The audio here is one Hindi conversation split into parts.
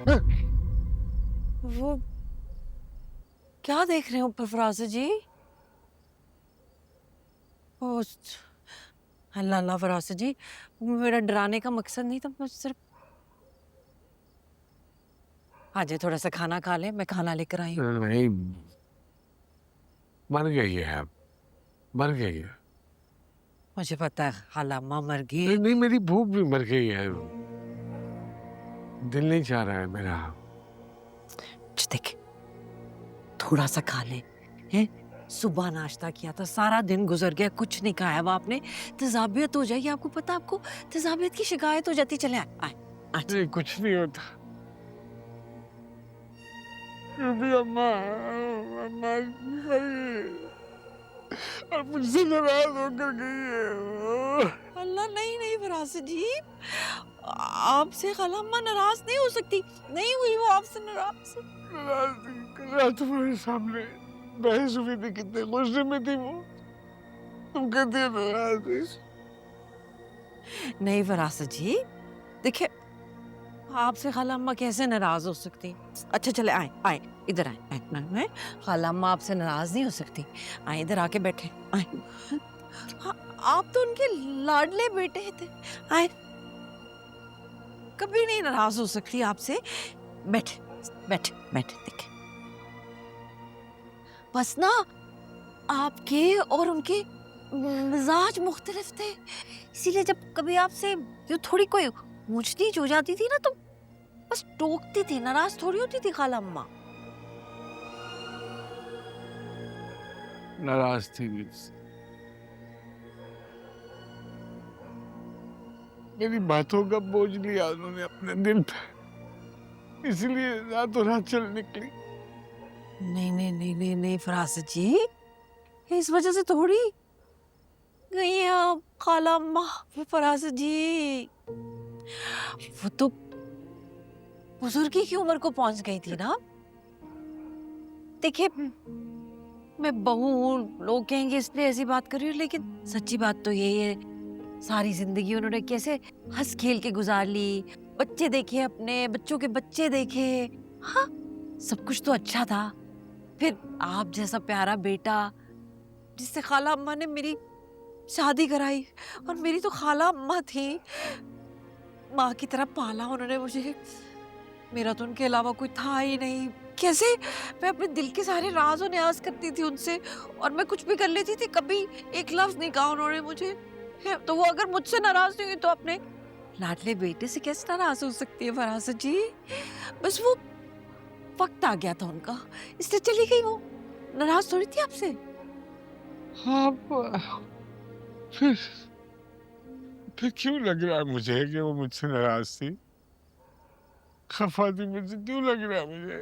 वो क्या देख रहे हो ऊपर फराज जी? ओ अल्लाह अल्लाह फराज जी, मेरा डराने का मकसद नहीं था, मैं सिर्फ आज थोड़ा सा खाना खा ले, मैं खाना लेकर आई हूँ। नहीं, मर गई है अब, मर गई है। मुझे पता है खाला अम्मा मर गई। नहीं, नहीं, मेरी भूख भी मर गई है। दिल नहीं चाह रहा है मेरा। देख थोड़ा सा खा ले। हैं? सुबह नाश्ता किया था, सारा दिन गुजर गया, कुछ नहीं खाया वो आपने। तेजाबियत हो जाएगी, आपको पता, आपको तेजाबियत की शिकायत हो जाती। चले आए आए आज। नहीं, कुछ नहीं होता। क्योंकि अम्मा अम्मा और मुझसे नाराज होकर गई है। अल्लाह नहीं नहीं फराज जी, आपसे खाला अम्मा नाराज नहीं हो सकती, नहीं हुई वो आपसे नाराज। नाराज थी, कल रात तुम्हारे सामने बहस हुई थी, कितने गुस्से में थी वो। तुम कहती है नाराज थी। नहीं फराज जी, देखिए आपसे खाला अम्मा कैसे नाराज हो सकती। अच्छा चले आए आए इधर आए आए ना, खाला अम्मा आपसे नाराज नहीं हो सकती। आए इधर आके बैठे आए। हाँ, आप तो उनके लाडले बेटे थे। आए, कभी नहीं नाराज हो सकती आपसे। बैठे बैठे बैठे, देखे बस ना आपके और उनके मिजाज मुख्तलिफ थे, इसीलिए जब कभी आपसे जो थोड़ी कोई ऊंच नीच हो जाती थी ना, तो बस टोकती थी, नाराज थोड़ी होती थी खाला अम्मा। नाराज थी मुझसे। मेरी बातों का बोझ लिया उन्होंने अपने दिल पे, इसलिए रातों रात चल निकली। नहीं नहीं नहीं नहीं नहीं फरासत जी, इस वजह से थोड़ी गई हैं आप खाला अम्मा। फरासत जी वो तो बुजुर्गी की उम्र को पहुंच गई थी ना। देखिए मैं बहू हूँ, लोग कहेंगे इसलिए ऐसी बात कर रही हूँ, लेकिन सच्ची बात तो यही है, सारी जिंदगी उन्होंने कैसे हंस खेल के गुजार ली, बच्चे देखे, अपने बच्चों के बच्चे देखे। हाँ सब कुछ तो अच्छा था, फिर आप जैसा प्यारा बेटा जिससे खाला अम्मा ने मेरी शादी कराई, और मेरी तो खाला अम्मा थी, माँ की तरह पाला उन्होंने मुझे, मेरा तो उनके अलावा कोई था ही नहीं। कैसे मैं अपने दिल के सारे राज और न्याज करती थी उनसे, और मैं कुछ भी कर लेती थी, कभी एक लफ्ज नहीं कहा उन्होंने मुझे। तो वो अगर मुझसे नाराज नहीं हुई तो अपने लाडले बेटे से कैसे नाराज हो सकती है फरासत जी? बस वो वक्त आ गया था उनका, इसलिए चली गई वो, नाराज थोड़ी थी आपसे। हाँ, फिर फिर क्यों लग रहा है मुझे कि वो मुझसे नाराज थी? खफा थी मुझसे, क्यों लग रहा है मुझे?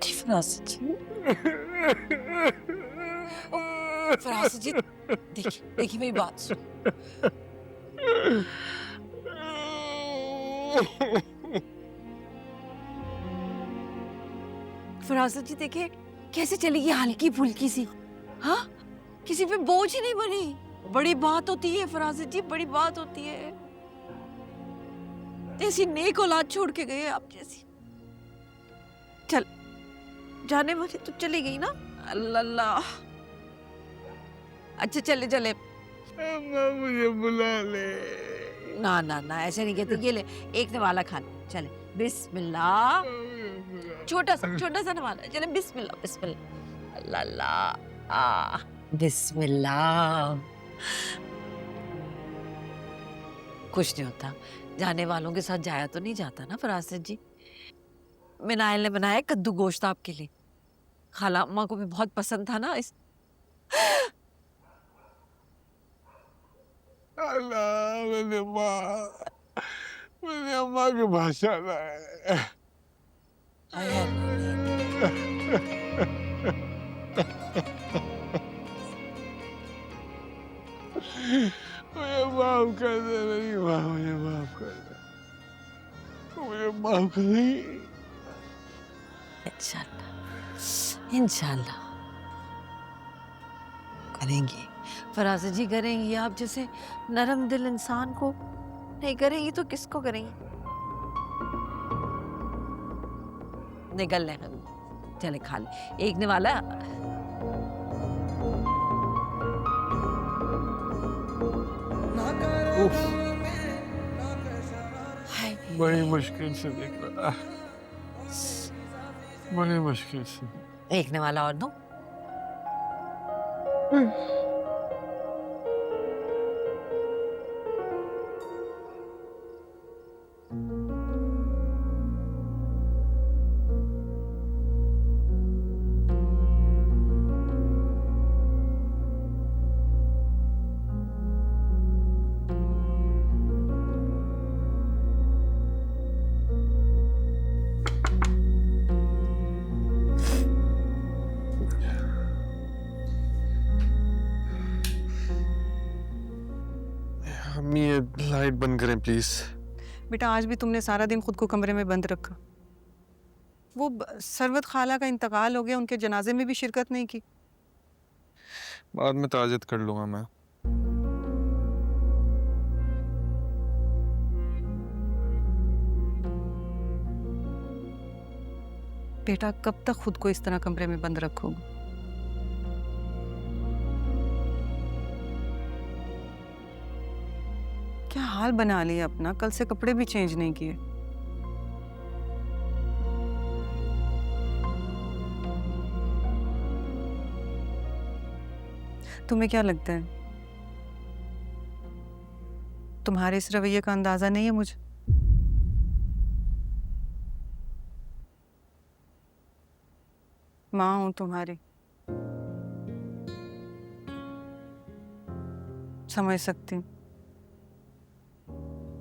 जी फरासत जी, ओ, फरासत जी देखिए देखिए मेरी बात सुनो। फरासत जी देखिए कैसे चलेगी हल्की फुल्की सी, हाँ किसी पे बोझ ही नहीं बनी। बड़ी बात होती है फरासत जी, बड़ी बात होती है। ऐसी नेक औलाद छोड़ के गए आप जैसी। चल जाने वाली तो चली गई ना, अल्लाह अल्लाह। अच्छा चले चले, अम्मा मुझे बुला ले। ना ना ना ऐसे नहीं कहते, ये ले एक नवाला खाना, चले बिस्मिल्लाह। छोटा सा नवाला, चले बिस्मिल्लाह बिस्मिल्लाह, अल्लाह अल्लाह बिस्मिल्लाह। कुछ नहीं होता, जाने वालों के साथ जाया तो नहीं जाता ना फरासत जी। मिनाइल ने बनाया कद्दू गोश्त आपके लिए, खाला अम्मा को भी बहुत पसंद था ना, इस अल्लाह, मैंने अम्मा की भाषा ना है। आया मुझे माफ कर दे मेरी माँ, मुझे माफ कर दे, मुझे माफ कर दे। इंशाल्लाह इंशाल्लाह करेंगी फरासत जी, करेंगी। आप जैसे नरम दिल इंसान को नहीं करेंगी तो किसको करेंगी? निकल ले, चले खा ले। एक ने वाला उफ, हाय, बड़ी मुश्किल से देख रहा, बड़ी मुश्किल से। एक ने वाला और दो। अम्मी ये लाइट बंद करें प्लीज। बेटा आज भी तुमने सारा दिन खुद को कमरे में बंद रखा। वो सरवत खाला का इंतकाल हो गया, उनके जनाजे में भी शिरकत नहीं की। बाद में ताज़ियत कर लूंगा मैं। बेटा कब तक खुद को इस तरह कमरे में बंद रखोगे? क्या हाल बना लिया अपना, कल से कपड़े भी चेंज नहीं किए। तुम्हें क्या लगता है तुम्हारे इस रवैये का अंदाजा नहीं है मुझे? माँ हूं तुम्हारी, समझ सकती हूँ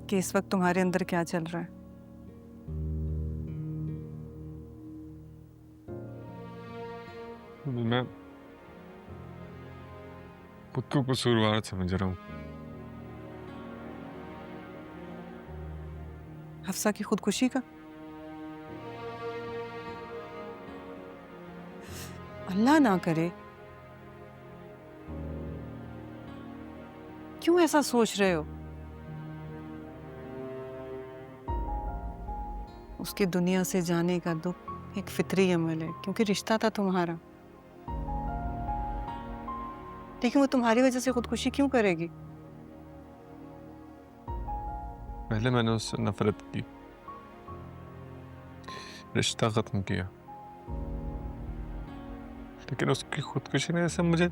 कि इस वक्त तुम्हारे अंदर क्या चल रहा है। मैं खुद को कसूरवार समझ रहा हूँ। हफ्सा की खुदकुशी का? अल्लाह ना करे। क्यों ऐसा सोच रहे हो? उसके दुनिया से जाने का दुख एक फितरी अमल है, क्योंकि रिश्ता था तुम्हारा। लेकिन वो तुम्हारी वजह से खुदकुशी क्यों करेगी? पहले मैंने उससे नफरत की, रिश्ता खत्म किया, लेकिन उसकी खुदकुशी ने ऐसे मुझे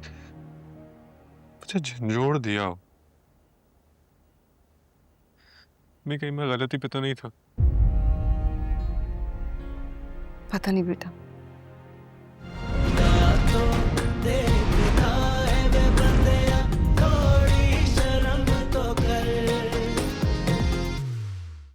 झंझोड़ दिया। मैं कहीं मैं गलती पे तो नहीं था? पता नहीं बेटा,